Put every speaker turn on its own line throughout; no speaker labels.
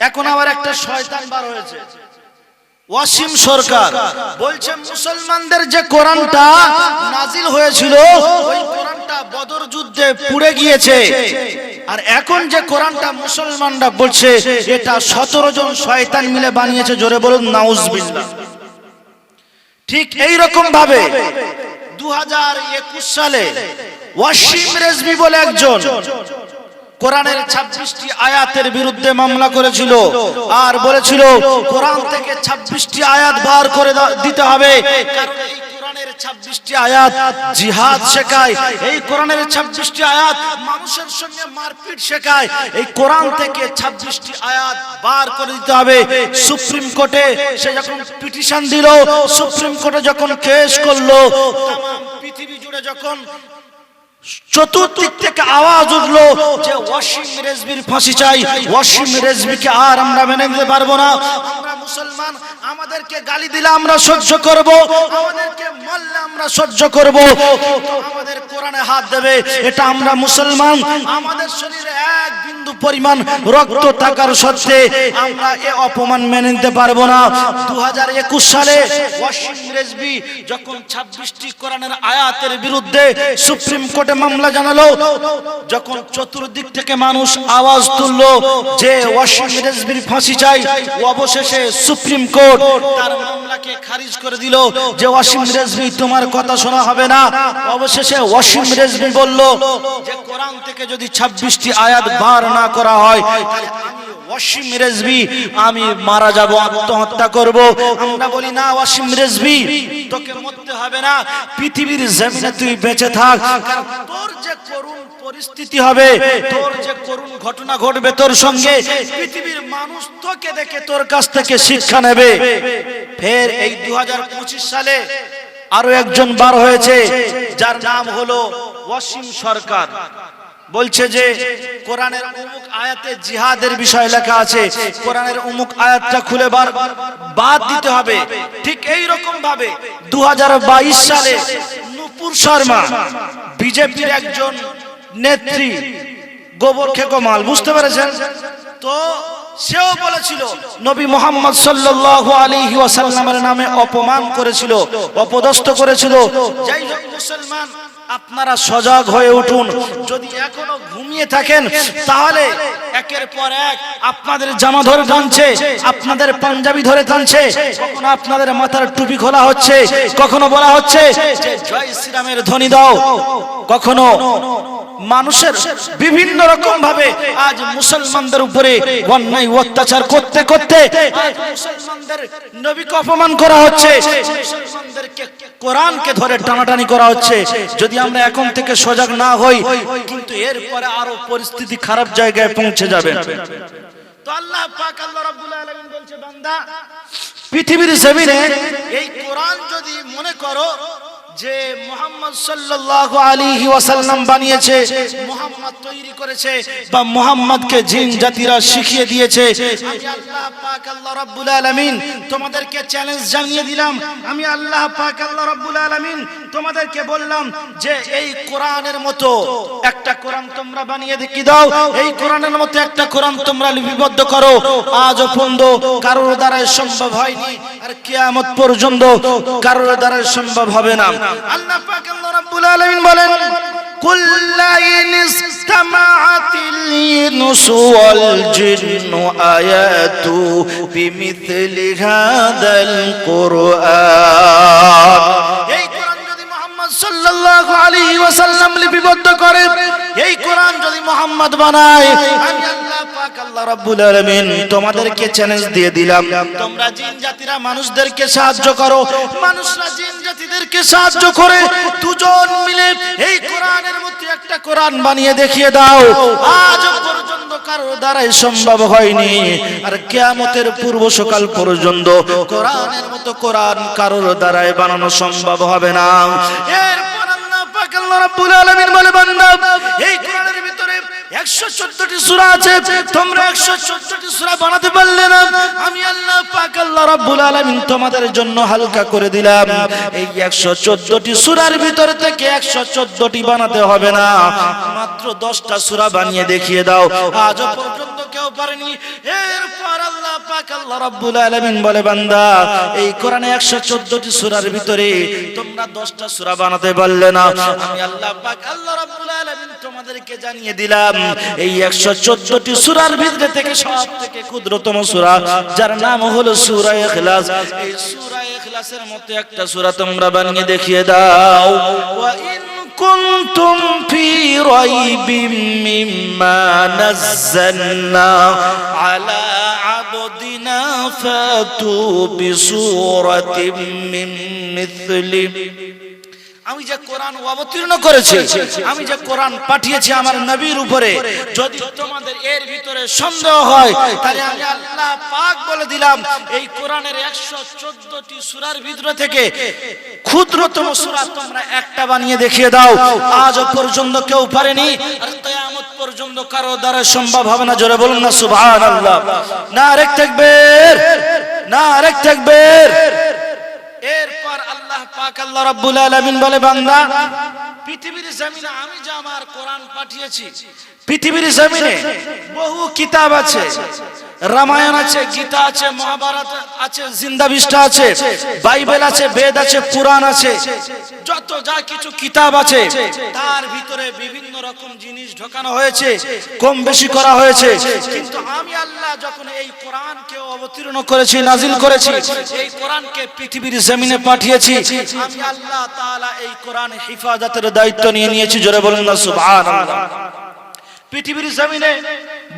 এখন আবার একটা শয়তান বার হয়েছে, ওয়াসিম সরকার, বলছে মুসলমানদের যে কোরআনটা নাজিল হয়েছিল ওই কোরআনটা বদর যুদ্ধে পুড়ে গিয়েছে, আর এখন যে কোরআনটা মুসলমানরা বলছে এটা 17 জন শয়তান মিলে বানিয়েছে। জোরে বলুন নাউজুবিল্লাহ। ঠিক এই রকম ভাবে 2021 সালে ওয়াসিম রেজভী বলে একজন কোরআনের 26টি আয়াতের বিরুদ্ধে মামলা করেছিল আর বলেছিল কোরআন থেকে 26টি আয়াত বার করে দিতে হবে, কারণ এই কোরআনের 26টি আয়াত জিহাদ শেখায়, এই কোরআনের 26টি আয়াত মানুষের সঙ্গে মারপিট শেখায়, এই কোরআন থেকে 26টি আয়াত বার করে দিতে হবে। সুপ্রিম কোর্টে সে যখন পিটিশন দিল, সুপ্রিম কোর্টে যখন কেস করলো, तमाम পৃথিবী জুড়ে যখন চতুর্দিক থেকে আওয়াজ উঠলো যে ওয়াসিম রেজভীর ফাঁসি চাই, ওয়াসিম রেজভীকে আর আমরা মেনে নিতে পারবো না, আমরা মুসলমান, আমাদেরকে গালি দিলে আমরা সহ্য করব, আমাদেরকে মারলে আমরা সহ্য করব, আমাদের কোরআনে হাত দেবে এটা আমরা মুসলমান, আমাদের শরীরে এক বিন্দু পরিমাণ রক্ত থাকার সত্ত্বে আমরা এই অপমান মেনে নিতে পারবো না। 2021 সালে ওয়াসিম রেজভী যখন 26টি কোরআনের আয়াতের বিরুদ্ধে সুপ্রিম কোর্টে মামলা জানালো, যখন চতুর্দিক থেকে মানুষ আওয়াজ তুললো যে ওয়াসিম রেজভীর ফাঁসি চাই, অবশেষে সুপ্রিম কোর্ট তার মামলাকে খারিজ করে দিল যে ওয়াসিম রেজভী তোমার কথা শোনা হবে না। অবশেষে ওয়াসিম রেজভী বলল যে কোরআন থেকে যদি 26টি আয়াত বার না করা হয় তাহলে ওয়াসিম রেজভী আমি মারা যাব, আত্মহত্যা করব। আমরা বলি না ওয়াসিম রেজভী তোকে মরতে হবে না, পৃথিবীর জমিনে তুই বেঁচে থাক, কারণ তোর যে করুণ পরিস্থিতি হবে, তোর যে করুণ ঘটনা ঘটবে তোর সঙ্গে, পৃথিবীর মানুষ তোকে দেখে তোর কাছ থেকে শিক্ষা নেবে। ফের এই 2025 সালে আরো একজন বার হয়েছে যার নাম হলো ওয়াসিম সরকার, বলছে যে কোরআনের অমুক আয়াতে জিহাদের বিষয় লেখা আছে, কোরআনের অমুক আয়াতটা খুলে বাদ দিতে হবে। ঠিক এই রকম ভাবে 2022 সালে নুপুর শর্মা বিজেপির একজন নেত্রী, গোবর খেকো মাল, বুঝতে পেরেছেন তো, সেও বলেছিল নবী মুহাম্মদ সাল্লাল্লাহু আলাইহি ওয়াসাল্লামের নামে অপমান করেছিল, অপদস্থ করেছিল। যাই হোক মুসলমান, আপনারা সজাগ হয়ে উঠুন, যদি এখনো ঘুমিয়ে থাকেন তাহলে একের পর এক আপনাদের জামা ধরে টানছে, আপনাদের পাঞ্জাবি ধরে টানছে, কখনো আপনাদের মাথার টুপি খোলা হচ্ছে, কখনো বলা হচ্ছে যে জয় শ্রীরামের ধ্বনি দাও, কখনো মানুষের বিভিন্ন রকম ভাবে আজ মুসলমানদের উপরে অন্যায় অত্যাচার করতে করতে মুসলমানদের নবীকে অপমান করা হচ্ছে, মুসলমানদেরকে কোরআনকে ধরে টানাটানি করা হচ্ছে। যদি আমরা এখন থেকে সজাগ না হই কিন্তু এরপরে আরো পরিস্থিতি খারাপ জায়গায় পৌঁছে যাবে। তো আল্লাহ পাক আল্লাহ রাব্বুল আলামিন বলছে, বান্দা পৃথিবীর জমিনে এই কোরআন যদি মনে করো যে মুহাম্মদ সাল্লাল্লাহু আলাইহি ওয়াসাল্লাম বানিয়েছে, মুহাম্মদ তৈরি করেছে বা মুহাম্মদকে জিন জাতিরা শিখিয়ে দিয়েছে, আমি আল্লাহ পাক আল্লাহ রাব্বুল আলামিন তোমাদেরকে চ্যালেঞ্জ জানিয়ে দিলাম, আমি আল্লাহ পাক আল্লাহ রাব্বুল আলামিন তোমাদেরকে বললাম যে এই কোরআনের মতো একটা কোরআন তোমরা বানিয়ে দেখিয়ে দাও, এই কোরআনের মতো একটা কোরআন তোমরা লিপিবদ্ধ করো। আজও পর্যন্ত কারোর দ্বারা সম্ভব হয়নি, আর কিয়ামত পর্যন্ত কারোর দ্বারা সম্ভব হবে না। আল্লাহ পাক আল্লাহ রাব্বুল আলামিন বলেন, কুল লা ইনস্তামাআতিল ইনসু ওয়াল জিন্নু আয়াতু বিমিথলি হাদাল কুরআন। এই কোরআন যদি মুহাম্মদ সাল্লাল্লাহু আলাইহি ওয়াসাল্লাম লিপিবদ্ধ করে, এই কোরআন যদি মুহাম্মদ বানায়, আমি আল্লাহ পাক আল্লাহ রাব্বুল আলামিন তোমাদেরকে চ্যালেঞ্জ দিয়ে দিলাম, তোমরা জিন জাতিরা মানুষদেরকে সাহায্য করো, মানুষরা জিন জাতিদেরকে সাহায্য করে, দুজন মিলে এই কোরআনের মতো একটা কোরআন বানিয়ে দেখিয়ে দাও। আজ পর্যন্ত কারোর দ্বারাই সম্ভব হয়নি, আর কিয়ামতের পূর্ব সকাল পর্যন্ত কোরআনের মতো কোরআন কারোর দ্বারাই বানানো সম্ভব হবে না। এরপর আল্লাহ পাক আল্লাহ রাব্বুল আলামিন বলে, বান্দা এই কোরআনের ভিতরে 114টি সূরা আছে, তোমরা 114টি সূরা বানাতে পারলে না, আমি আল্লাহ পাক আল্লাহ রাব্বুল আলামিন তোমাদের জন্য হালকা করে দিলাম। এই 114টি সূরার ভিতর থেকে 114টি বানাতে হবে না, মাত্র 10টা সূরা বানিয়ে দেখিয়ে দাও। আজও পর্যন্ত কেউ পারেনি। এরপর পাক আল্লাহ রাব্বুল আলামিন বলে বান্দা এই কোরআনে 114টি সূরার ভিতরে তোমরা 10টা সূরা বানাতে পারলে না আমি আল্লাহ পাক আল্লাহ রাব্বুল আলামিন তোমাদেরকে জানিয়ে দিলাম এই 114টি সূরার ভিতরে থেকে সবথেকে ক্ষুদ্রতম সূরা যার নাম হলো সূরা ইখলাস এই সূরা ইখলাসের মতো একটা সূরা তোমরা বানিয়ে দেখিয়ে দাও ওয়া ইন কুনতুম ফি রাইবিম মিম্মা নাযালনা আলা আবদিনা ফাতু বিসূরাতিম মিন মিথলি আমি যে কোরআন অবতীর্ণ করেছি আমি যে কোরআন পাঠিয়েছি আমার নবীর উপরে যদি তোমাদের এর ভিতরে সন্দেহ হয় তাহলে আমি আল্লাহ পাক বলে দিলাম এই কোরআনের 114টি সূরার ভিতর থেকে ক্ষুদ্রতম সূরা তোমরা একটা বানিয়ে দেখিয়ে দাও আজ পর্যন্ত কেউ পারেনি আর কিয়ামত পর্যন্ত কারো দ্বারা সম্ভব হবে না জোরে বলুন না সুবহানাল্লাহ নারে তাকবীর নারে তাকবীর এরপর আল্লাহ পাক আল্লাহ রাব্বুল আলামিন বলে বান্দা পৃথিবীর জমিনে আমি যে আমার কোরআন পাঠিয়েছি পৃথিবীর জমিনে বহু কিতাব আছে রামায়ণ আছে গীতা আছে মহাভারত আছে জিন্দা বিষ্টা আছে বাইবেল আছে বেদ আছে কুরআন আছে যত যা কিছু কিতাব আছে তার ভিতরে বিভিন্ন রকম জিনিস ঢোকানো হয়েছে কম বেশি করা হয়েছে কিন্তু আমি আল্লাহ যখন এই কোরআনকে অবতীর্ণ করেছি নাজিল করেছি এই কোরআনকে পৃথিবীর জমিনে পাঠিয়েছি আমি আল্লাহ তাআলা এই কোরআন হিফাজতের দায়িত্ব নিয়ে নিয়েছি জোরে বলুন না সুবহানাল্লাহ পৃথিবীর জমিনে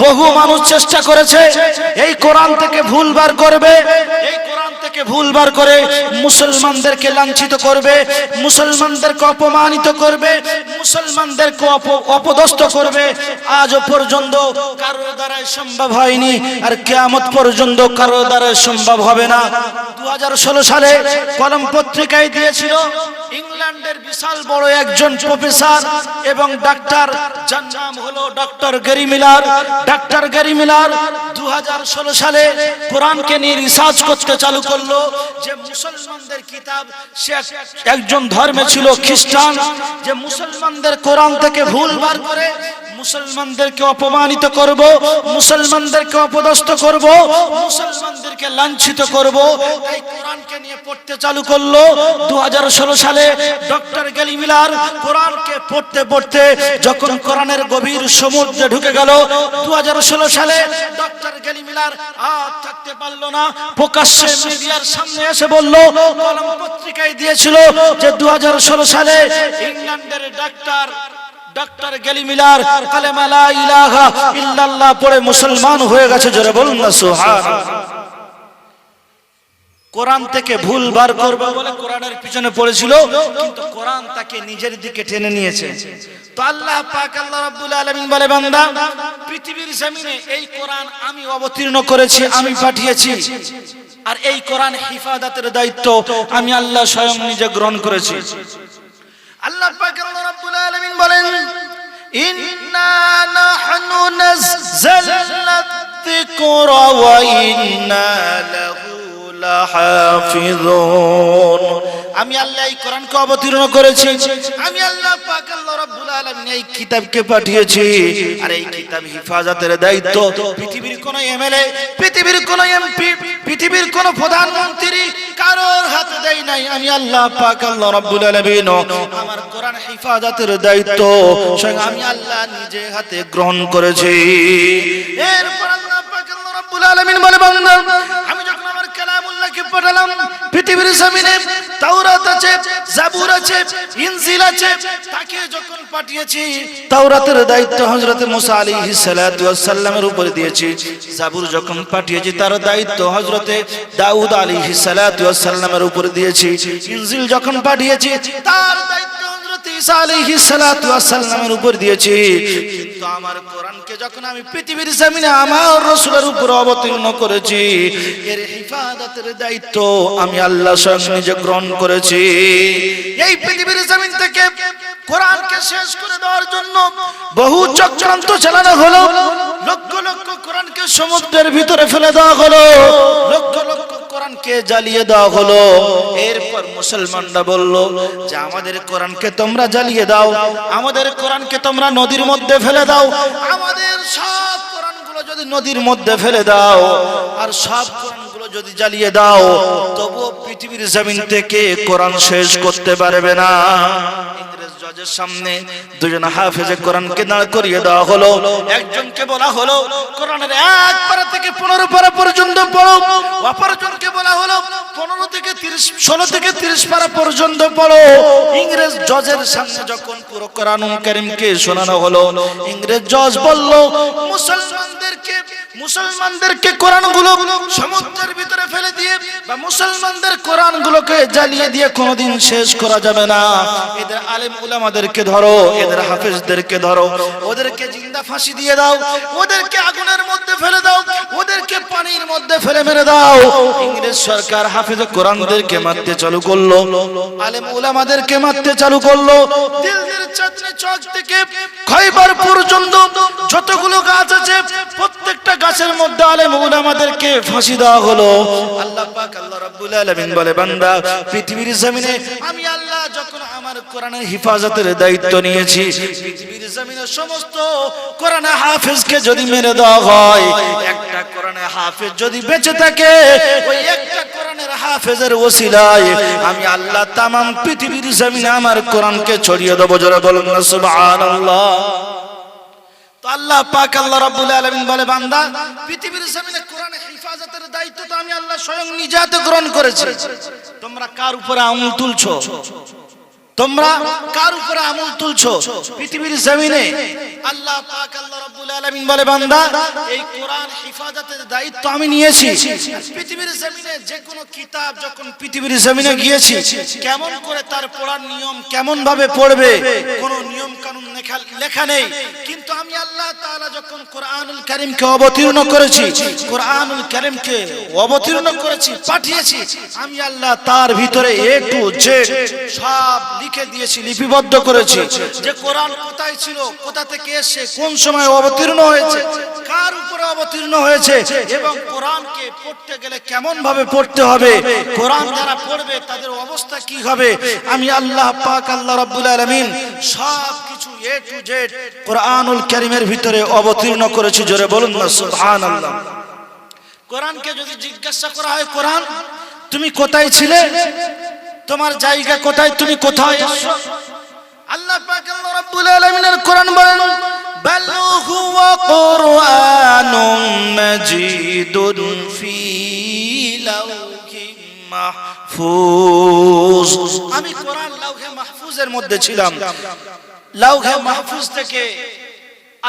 বহু মানুষ চেষ্টা করেছে এই কোরআন থেকে ভুল বার করবে এই কোরআন থেকে ভুল বার করে মুসলমানদেরকে লাঞ্ছিত করবে মুসলমানদেরকে অপমানিত করবে মুসলমানদেরকে অপদস্থ করবে আজও পর্যন্ত কারো দ্বারা সম্ভব হয়নি আর কিয়ামত পর্যন্ত কারো দ্বারা সম্ভব হবে না 2016 সালে কলম পত্রিকায় দিয়েছিল ইংল্যান্ডের বিশাল বড় একজন প্রফেসর এবং ডাক্তার যার নাম হলো doctor Gary Miller doctor Gary Miller 2016 সালে কোরআনকে নিয়ে রিসার্চ করতে চালু করলো যে মুসলমানদের কিতাব সে একজন ধর্মে ছিল খ্রিস্টান যে মুসলমানদের কোরআন থেকে ভুল বার করে মুসলমানদেরকে অপমানিত করব মুসলমানদেরকে অপদস্থ করব মুসলমানদেরকে লাঞ্ছিত করব এই কোরআনকে নিয়ে পড়তে চালু করলো 2016 সালে ডক্টর গ্যারি মিলার কোরআনকে পড়তে পড়তে যখন কোরআনের গভীর সমুদ্রে ঢুকে গেল 2016 সালে ডক্টর গ্যারি মিলার আর থাকতে পারলো না প্রকাশ্যে মিডিয়ার সামনে এসে বলল কলম পত্রিকায় দিয়েছিল যে 2016 সালে ইংল্যান্ডের ডক্টর গ্যারি মিলার কালেমা লা ইলাহা ইল্লাল্লাহ পড়ে মুসলমান হয়ে গেছে জোরে বলুন না সুবহানাল্লাহ কোরআন থেকে ভুল বার করবে বলে কোরআনের পিছনে পড়েছিল কিন্তু কোরআন তাকে নিজের দিকে টেনে নিয়েছে তো আল্লাহ পাক আল্লাহ রাব্বুল আলামিন বলে বান্দা পৃথিবীর জমিনে এই কোরআন আমি অবতীর্ণ করেছি আমি পাঠিয়েছি আর এই কোরআন হিফাজতের দায়িত্ব আমি আল্লাহ স্বয়ং নিজে গ্রহণ করেছি আল্লাহ পাক আল্লাহ রাব্বুল আলামিন বলেন ইন্না নাহনু নাযালনা যিকরা ওয়া ইন্না লাহু লাহাফিজুন আমি আল্লাহ এই কোরআনকে অবতীর্ণ করেছি আমি আল্লাহ পাক আল্লাহ রাব্বুল আলামিন এই কিতাবকে পাঠিয়েছি আর এই কিতাব হিফাজতের দায়িত্ব পৃথিবীর কোন এমএলএ পৃথিবীর কোন এমপি পৃথিবীর কোন প্রধানমন্ত্রী কারোর হাতে দেই নাই আমি আল্লাহ পাক আল্লাহ রাব্বুল আলামিন আমার কোরআন হিফাজতের দায়িত্ব স্বয়ং আমি আল্লাহ নিজে হাতে গ্রহণ করেছি এরপর আল্লাহ পাক আল্লাহ রাব্বুল আলামিন বলে বান্দা আমি যখন আমার কালামুল্লাহকে পাঠালাম পৃথিবীর জমিনে তাওরাত আছে জাবুর আছে ইনজিল আছে তাকে যখন পাঠিয়েছি তাওরাতের দায়িত্ব হযরত মুসা আলাইহিস সালাতু ওয়াস সালামের উপর দিয়েছি জাবুর যখন পাঠিয়েছি তার দায়িত্ব হযরত দাউদ আলাইহিস সালাতু ওয়াস সালামের উপর দিয়েছি ইনজিল যখন পাঠিয়েছি তার দায়িত্ব হযরত ঈসা আলাইহিস সালাতু ওয়াস সালামের উপর দিয়েছি কিন্তু আমার কোরআনকে যখন আমি পৃথিবীর জমিনে আমার রাসূলের উপর অবতীর্ণ করেছি এর হিফাজতের দায়িত্ব আমি আল্লাহ স্বয়ং নিজে গ্রহণ করেছি এই পৃথিবীর জমিন থেকে কোরআনকে শেষ করে দেওয়ার জন্য বহু চক্রান্ত চালানো হলো লক্ষ লক্ষ কোরআনকে সমুদ্রের ভিতরে ফেলে দেওয়া হলো লক্ষ লক্ষ কোরআনকে জ্বালিয়ে দেওয়া হলো এরপর মুসলমানরা বলল যে আমাদের কোরআনকে তোমরা জ্বালিয়ে দাও আমাদের কোরআনকে তোমরা নদীর মধ্যে ফেলে দাও আমাদের সব কোরআনগুলো যদি নদীর মধ্যে ফেলে দাও আর সব কোরআনগুলো যদি জ্বালিয়ে দাও তবুও পৃথিবীর জমিন থেকে কোরআন শেষ করতে পারবে না। ইংরেজ জজের সামনে দুজন হাফেজে কোরআনকে দাঁড় করিয়ে দেওয়া হলো। একজনকে বলা হলো কোরআনের 1 পারা থেকে 15 পারা পর্যন্ত পড়ো, অপরজনকে বলা হলো 15 থেকে 30 16 থেকে 30 পারা পর্যন্ত পড়ো। ইংরেজ জজের সামনে যখন পুরো কোরআনুল কারীমকে শোনানো হলো, ইংরেজ জজ বলল মুসলমানদেরকে কোরআনগুলো সমুদ্রের ভিতরে ফেলে দিয়ে বা মুসলমানদের কোরআনগুলোকে জ্বালিয়ে দিয়ে কোনোদিন শেষ করা যাবে না। এদের আলেম উলামাদেরকে ধরো, এদের হাফেজদেরকে ধরো, ওদেরকে জিন্দা ফাঁসি দিয়ে দাও, ওদেরকে আগুনের মধ্যে ফেলে দাও, ওদেরকে পানির মধ্যে ফেলে মেরে দাও। ইংরেজ সরকার হাফেজ কোরআনদেরকে মারতে চালু করলো, আলেম উলামাদেরকে মারতে চালু করলো। দিল্লির চাঁদনি চক থেকে খয়বার পর্যন্ত যতগুলো গাছ আছে প্রত্যেকটা গাছের মধ্যে আলেম উলামাদেরকে ফাঁসি দেওয়া হলো। আল্লাহ পাক আল্লাহ রাব্বুল আলামিন বলে, বান্দা পৃথিবীর জমিনে আমি আল্লাহ যখন আমার কোরআনের হিফাজতের দায়িত্ব নিয়েছি, পৃথিবীর জমিনে সমস্ত কোরআনে হাফেজকে যদি মেরে দেওয়া হয়, একটা কোরআনে হাফেজ যদি বেঁচে থাকে, ওই একটা কোরআনের হাফেজের ওসিলায় আমি আল্লাহ তামাম পৃথিবীর জমিনে আমার কোরআনকে ছড়িয়ে দেব। জোরে বলুন না সুবহানাল্লাহ। তো আল্লাহ পাক আল্লাহ রাব্বুল আলামিন বলে, বান্দা পৃথিবীর জমিনে কোরআনের হিফাজতের দায়িত্ব তো আমি আল্লাহ স্বয়ং নিজে হাতে গ্রহণ করেছি। তোমরা কার উপরে আঙুল তুলছো? তোমরা কার উপরে আঙুল তুলছো পৃথিবীর জমিনে? আল্লাহ পাক আল্লাহ রাব্বুল আলামিন বলে, বান্দা এই কোরআন হিফাজতের দায়িত্ব আমি নিয়েছি। পৃথিবীর জমিনে যে কোনো কিতাব যখন পৃথিবীর জমিনে গিয়েছি, কেমন করে তার পড়ার নিয়ম, কেমন ভাবে পড়বে, কোনো নিয়ম কানুন লেখা নেই। কিন্তু আমি আল্লাহ তাআলা যখন কোরআনুল কারীমকে অবতীর্ণ করেছি, কোরআনুল কারীমকে অবতীর্ণ করেছি, পাঠিয়েছি, আমি আল্লাহ তার ভিতরে A to Z সব লিখে দিয়েছি, লিপিবদ্ধ করেছি। যে কোরআন কোথায় ছিল, কোথা থেকে এসে, কোন সময় অবতীর্ণ হয়েছে, কার উপরে অবতীর্ণ হয়েছে, এবং কোরআনকে পড়তে গেলে কেমন ভাবে পড়তে হবে, কোরআন যারা পড়বে তাদের অবস্থা কি হবে, আমি আল্লাহ পাক আল্লাহ রাব্বুল আলামিন সব কিছু A to Z কোরআনুল কারীমের ভিতরে অবতীর্ণ করেছি। জোরে বলুন না সুবহানাল্লাহ। কোরআনকে যদি জিজ্ঞাসা করা হয়, কোরআন তুমি কোথায় ছিলে, তোমার জায়গা কোথায়, তুমি কোথায় এসেছো, আল্লাহ পাক আল্লাহ রাব্বুল আলামিনের কোরআন বলেন, বাল হুয়া কুরআনুম মাজিদুন ফি লাউহিম মাহফুজ। আমি কোরআন লাউহে মাহফুজের মধ্যে ছিলাম। লাউহে মাহফুজ থেকে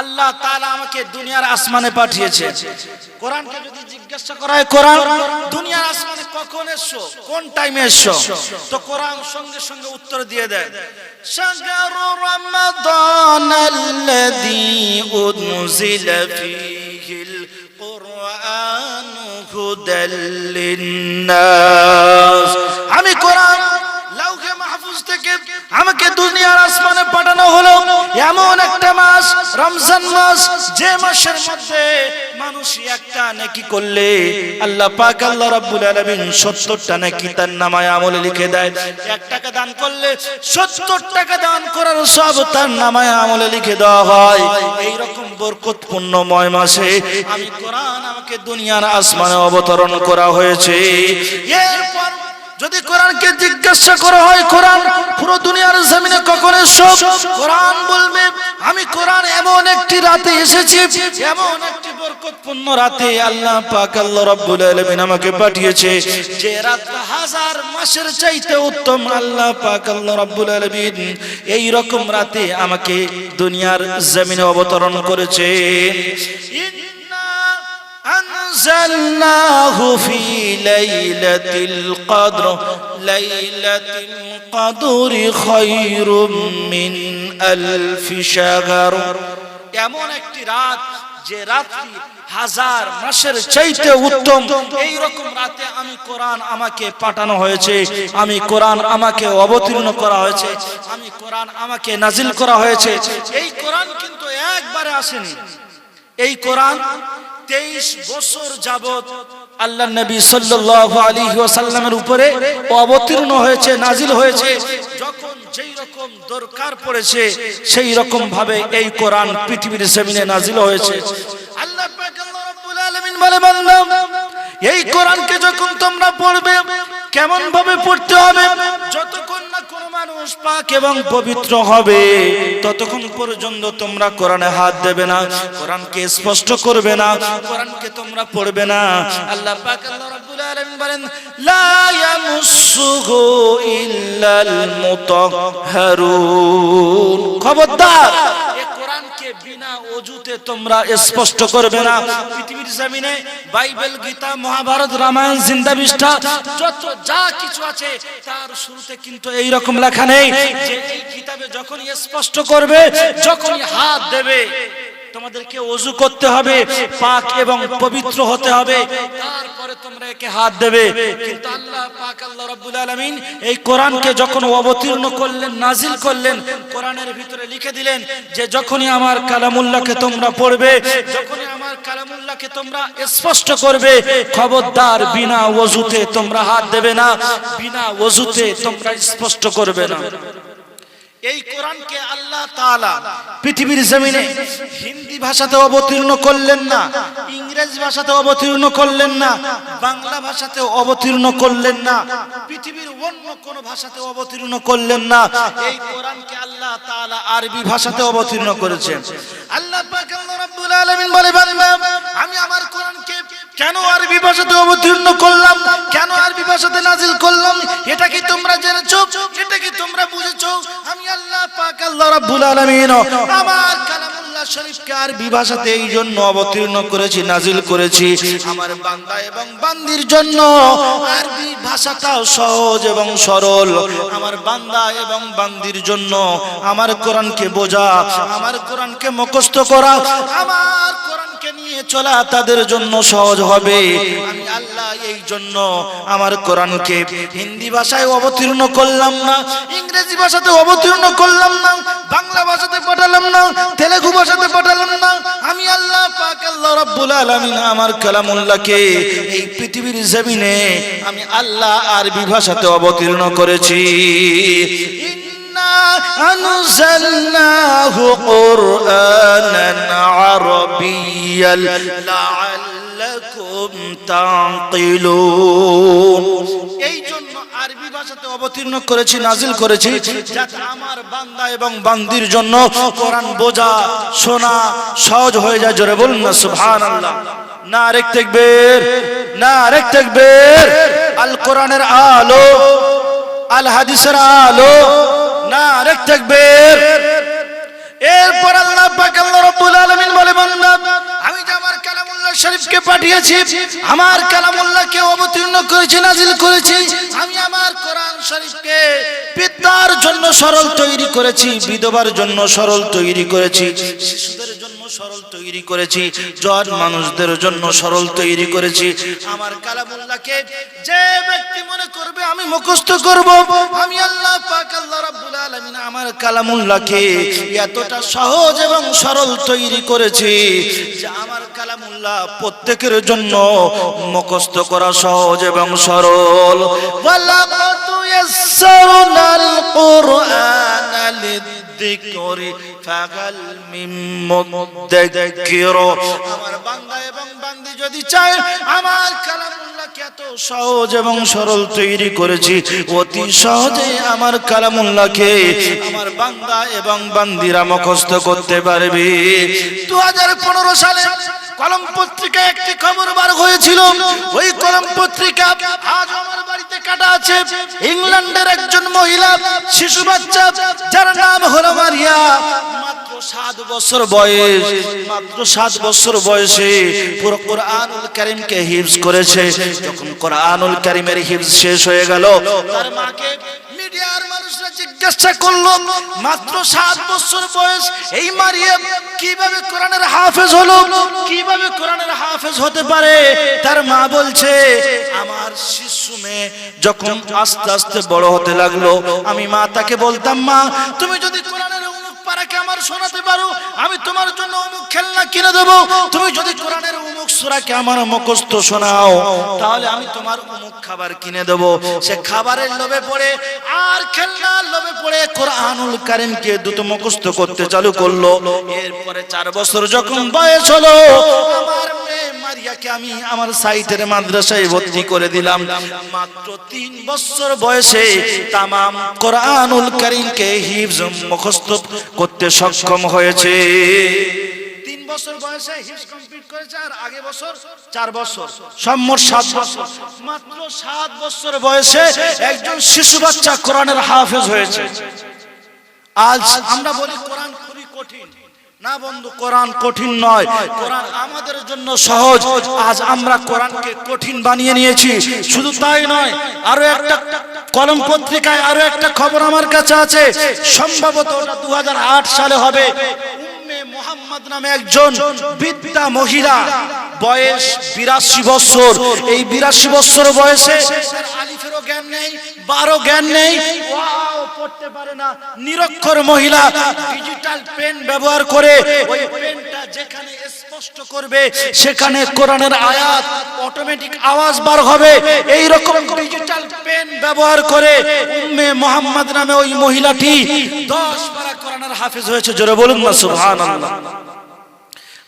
আল্লাহ তাআলা আমাকে দুনিয়ার আসমানে পাঠিয়েছে। কোরআনকে যদি জিজ্ঞাসা করা হয়, কোরআন দুনিয়ার আসমানে কখন এসছো, কোন টাইমে এসছো, তো কোরআন সঙ্গে সঙ্গে উত্তর দিয়ে দেয়, শাহরু রমাদানাল্লাযী উনজিলা ফীহিল কুরআন হুদাল লিন্নাস। আমি কোরআন লাউহে মাহফুজ থেকে আমাকে দুনিয়ার আসমানে পাঠানো হলো এমন একটা মাস, রমজান মাস, যে মাসের মধ্যে মানুষ একটা নেকি করলে আল্লাহ পাক আল্লাহ রাব্বুল আলামিন 70টা নেকি তার নামায়ে আমলে লিখে দেয়। 1 টাকা দান করলে 70 টাকা দান করার সব তার নামায়ে আমলে লিখে দেওয়া হয়। এই রকম বরকতপূর্ণময় মাসে আমি কোরআন আমাকে দুনিয়ার আসমানে অবতরণ করা হয়েছে। এরপর যদি কোরআনকে জিজ্ঞাসা করা হয়, কোরআন পুরো দুনিয়ার জমিনে কখন এসেছো, কোরআন বলবে, আমি কোরআন এমন একটি রাতে এসেছি, এমন একটি বরকতপূর্ণ রাতে আল্লাহ পাক আল্লাহ রাব্বুল আলামিন আমাকে পাঠিয়েছে, যে রাত 1000 মাসের চাইতে উত্তম। আল্লাহ পাক আল্লাহ রাব্বুল আলামিন এই রকম রাতে আমাকে দুনিয়ার জমিনে অবতরণ করেছে। أنزلناه في ليلة القدر ليلة القدر خير من ألف شهر। এমন একটি রাত যে রাত্রি 1000 মাসের চাইতে উত্তম। এই রকম রাতে আমি কোরআন আমাকে পাঠানো হয়েছে, আমি কোরআন আমাকে অবতীর্ণ করা হয়েছে, আমি কোরআন আমাকে নাজিল করা হয়েছে। এই কোরআন কিন্তু একবারে আসেনি। এই কোরআন 23 বছর যাবত আল্লাহর নবী সাল্লাল্লাহু আলাইহি ওয়াসাল্লামের উপরে অবতীর্ণ হয়েছে, নাজিল হয়েছে। যখন যেই রকম দরকার পড়েছে সেই রকম ভাবে এই কোরআন পৃথিবীর জমিনে নাজিল হয়েছে। আল্লাহ পাক আল্লাহ আলামিন বলে বান্দা এই কোরআনকে যখন তোমরা পড়বে কেমন ভাবে পড়তে হবে যতক্ষণ না কোনো মানুষ পাক এবং পবিত্র হবে ততক্ষণ পর্যন্ত তোমরা কোরআনে হাত দেবে না কোরআনকে স্পষ্ট করবে না কোরআনকে তোমরা পড়বে না আল্লাহ পাক আল্লাহ রাব্বুল আলামিন বলেন লা ইয়ামুসসুহু ইল্লাল মুতাহহারুন খবরদার এই কোরআনকে বিনা ওযুতে তোমরা স্পষ্ট করবে না পৃথিবীর জমিনে বাইবেল গীতা মহাভারত রামায়ণ জিন্দা বিষ্ঠা যত যা কিছু আছে তার শুরুতে কিন্তু এই রকম লেখা নেই যে এই কিতাবে যখনই স্পষ্ট করবে যখনই হাত দেবে তোমাদেরকে ওযু করতে হবে পাক এবং পবিত্র হতে হবে তারপরে তোমরা একে হাত দেবে কিন্তু আল্লাহ পাক আল্লাহ রাব্বুল আলামিন এই কোরআনকে যখন অবতীর্ণ করলেন নাজিল করলেন কোরআনের ভিতরে লিখে দিলেন যে যখনই আমার কালামুল্লাহকে তোমরা পড়বে যখনই আমার কালামুল্লাহকে তোমরা স্পষ্ট করবে খবরদার বিনা ওযুতে তোমরা হাত দেবে না বিনা ওযুতে তোমরা স্পষ্ট করবে না এই কোরআনকে আল্লাহ তাআলা পৃথিবীর জমিনে হিন্দি ভাষাতে অবতীর্ণ করলেন না ইংরেজি ভাষাতে অবতীর্ণ করলেন না বাংলা ভাষাতে অবতীর্ণ করলেন না পৃথিবীর অন্য কোন ভাষাতে অবতীর্ণ করলেন না এই কোরআনকে আল্লাহ তাআলা আরবি ভাষাতে অবতীর্ণ করেছেন আল্লাহ পাক আল্লাহ রাব্বুল আলামিন বলে বান্দা আমি আমার কোরআনকে কেন আরবি ভাষাতে অবতীর্ণ করলাম কেন আরবি ভাষাতে নাজিল করলাম এটা কি তোমরা জেনেছো এটা কি তোমরা বুঝেছো আমি আল্লাহ পাক আল্লাহ রাব্বুল আলামিন আমার কালামুল্লাহ শরীফকে আরবি ভাষাতে এই জন্য অবতীর্ণ করেছি নাজিল করেছি আমার বান্দা এবং বান্দির জন্য আরবি ভাষাটাও সহজ এবং সরল আমার বান্দা এবং বান্দির জন্য আমার কোরআনকে বোঝা আমার কোরআনকে মুখস্থ করা আমার কোরআনকে নিয়ে চলা তাদের জন্য সহজ হবে আমি আল্লাহ এই জন্য আমার কোরআনকে হিন্দি ভাষায় অবতীর্ণ করলাম না ইংরেজি ভাষাতে অবতীর্ণ করলাম না বাংলা ভাষাতে পাঠালাম না তেলুগু ভাষাতে পাঠালাম না আমি আল্লাহ পাক আল্লাহ রাব্বুল আলামিন আমার কালামুল্লাহকে এই পৃথিবীর জমিনে আমি আল্লাহ আরবি ভাষাতে অবতীর্ণ করেছি أنزلناه قرآنا عربيا لعلكم تعقلون এই জন্য আরবি ভাষাতে অবতীর্ণ করেছি নাজিল করেছি যাতে আমার বান্দা এবং বান্দির জন্য কোরআন বোঝা শোনা সহজ হয়ে যায় জোরে বলুন না সুবহানাল্লাহ নারে তাকবীর নারে তাকবীর আল কোরআনের আলো আল হাদিসের আলো নারে তাকবীর এরপর আল্লাহ পাক আল্লাহ রাব্বুল আলামিন বলে বান্দা আমি যে আমার কালামুল্লাহ শরীফকে পাঠিয়েছি আমার কালামুল্লাহকে অবতীর্ণ করেছি নাজিল করেছি আমি আমার কোরআন শরীফকে পিতার জন্য সরল তৈরি করেছি বিধবার জন্য সরল তৈরি করেছি শিশুদের জন্য সরল তৈরি করেছি জওয়ান মানুষদের জন্য সরল তৈরি করেছি আমার কালামুল্লাহকে যে ব্যক্তি মনে করবে আমি মুখস্থ করব আমি আল্লাহ পাক আল্লাহ রাব্বুল আলামিন আমার কালামুল্লাহকে এতটা সহজ এবং সরল তৈরি করেছি যে আমার কালামুল্লাহ প্রত্যেকের জন্য মুখস্থ করা সহজ এবং সরল ওয়ালাকাদ ইয়াসসারনাল কুরআনা লিযিকরি ফাহাল মিন মুদ্দাক্কির আমার বান্দা এবং বান্দি যদি চায় আমার কালামুল্লাহকে এত সহজ এবং সরল তৈরি করেছি অতি সহজে আমার কালামুল্লাহকে আমার বান্দা এবং বান্দিরা মুখস্থ করতে পারবে 2015 সালে কলম পত্রিকায় একটি খবর বার হয়েছিল ওই কলম পত্রিকা আজ আমার বাড়িতে কাটা আছে ইংল্যান্ডের একজন মহিলা শিশু বাচ্চা যার নাম হলো মারিয়া মাত্র 7 বছর বয়স মাত্র 7 বছর বয়সে পুরো কোরআনুল কারীমকে হিফজ করেছে যখন কোরআনুল কারীমের হিফজ শেষ হয়ে গেল তার মাকে মিডিয়ার মানুষরা জিজ্ঞাসা করলো মাত্র 7 বছর বয়স এই মারিয়াম কিভাবে কোরআনের হাফেজ হলো কিভাবে কোরআনের হাফেজ হতে পারে তার মা বলছে আমার শিশু মেয়ে যখন আস্তে আস্তে বড় হতে লাগলো আমি মা তাকে বলতাম মা তুমি যদি কোরআনের অমুক পারাকে আমার শোনাতে পারো আমি তোমার জন্য অমুক খেলনা কিনে দেব তুমি যদি কোরআনের অমুক সূরাকে আমার মুখস্থ শোনাও তাহলে আমি তোমার অমুক খাবার কিনে দেব সে খাবারের লোভে পড়ে আর খেলনার লোভে পড়ে কোরআনুল কারীমকে দ্রুত মুখস্থ করতে চালু করলো এরপরে 4 বছর যখন বয়স হলো আমার মেয়ে মারিয়াকে আমি আমার সাইটের মাদ্রাসায় ভর্তি করে দিলাম। মাত্র 3 বছর বয়সে তামাম কোরআনুল কারীমকে হিফজ মুখস্থ করতে সক্ষম হয়েছে। 3 বছর বয়সে হিফজ কমপ্লিট করেছে, আর আগে বছর 4 বছর, সম্মত 7 বছর। মাত্র 7 বছর বয়সে একজন শিশু বাচ্চা কোরআনের হাফেজ হয়েছে। আজ আমরা বলি কোরআন খুবই কঠিন। না বন্ধু, কোরআন কঠিন নয়, কোরআন আমাদের জন্য সহজ। আজ আমরা কোরআনকে কঠিন বানিয়ে নিয়েছি। শুধু তাই নয়, আরো একটা কলম পত্রিকায় আরো একটা খবর আমার কাছে আছে, সম্ভবত ওটা 2008 সালে হবে। উম্মে মুহাম্মদ নামে একজন বৃদ্ধা মহিলা, বয়স 82 বছর। এই 82 বছর বয়সে আলিফেরও জ্ঞান নেই, বারো জ্ঞান নেই, ওয়াও পড়তে পারে না, নিরক্ষর মহিলা ডিজিটাল পেন ব্যবহার করে ওই পেনটা যেখানে স্পষ্ট করবে সেখানে কোরআনের আয়াত অটোমেটিক আওয়াজ বার হবে। এই রকম ডিজিটাল পেন ব্যবহার করে উম্মে মুহাম্মদ নামে ওই মহিলাটি 10 পারা কোরআনের হাফেজ হয়েছে। জোরে বলুন না সুবহানাল্লাহ।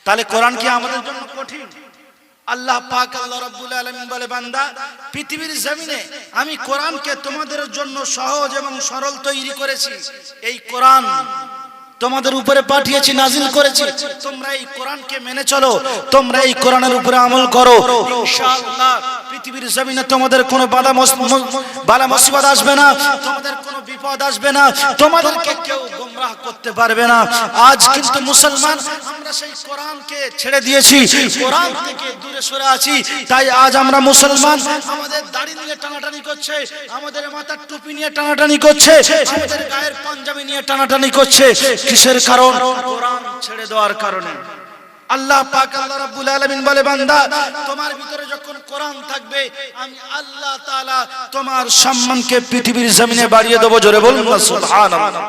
তাহলে কোরআন কি আমাদের জন্য কঠিন? আল্লাহ পাক আল্লাহ রাব্বুল আলামিন বলে, বান্দা পৃথিবীর জমিনে আমি কোরআনকে তোমাদের জন্য সহজ এবং সরল তৈরি করেছি। এই কোরআন তোমাদের উপরে পাঠিয়েছি, নাজিল করেছি। তোমরা এই কোরআনকে মেনে চলো, তোমরা এই কোরআনের উপরে আমল করো, ইনশাআল্লাহ পৃথিবীর জমিনে তোমাদের কোনো বালা মুসিবত আসবে না, তোমাদের কোনো বিপদ আসবে না, তোমাদেরকে কেউ গোমরাহ করতে পারবে না। আজ কিন্তু মুসলমান আমরা সেই কোরআনকে ছেড়ে দিয়েছি, কোরআন থেকে দূরে সরে আছি। তাই আজ আমরা মুসলমান আমাদের দাড়ি নিয়ে টানাটানি করছে, আমাদের মাথার টুপি নিয়ে টানাটানি করছে, আমাদের গায়ের পাঞ্জাবি নিয়ে টানাটানি করছে। কিসের কারণ? কোরআন ছেড়ে দেওয়ার কারণে। আল্লাহ পাক আল্লাহ রাব্বুল আলামিন বলে, বান্দা তোমার ভিতরে যখন কোরআন থাকবে আমি আল্লাহ তাআলা তোমার সম্মানকে পৃথিবীর জমিনে বাড়িয়ে দেব। জোরে বলুন না সুবহানাল্লাহ।